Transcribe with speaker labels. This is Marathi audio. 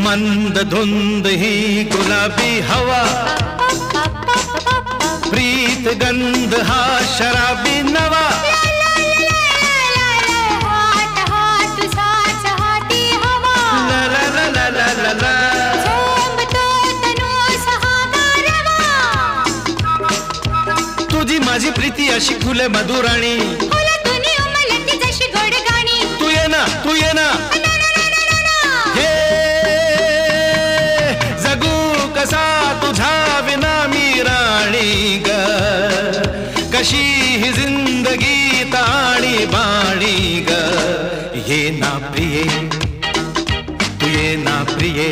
Speaker 1: मंद धुंद ही गुलाबी हवा, प्रीत गंध हा शराबी नवा, तुझी माझी प्रीती अशी फुले मधुराणी, तू ये ना तू ये ना, हे जगू कसा तुझा विना मी राणी ग, कशी ही जिंदगी ताणी बाणी ग, ये ना प्रिये तू ये ना प्रिये.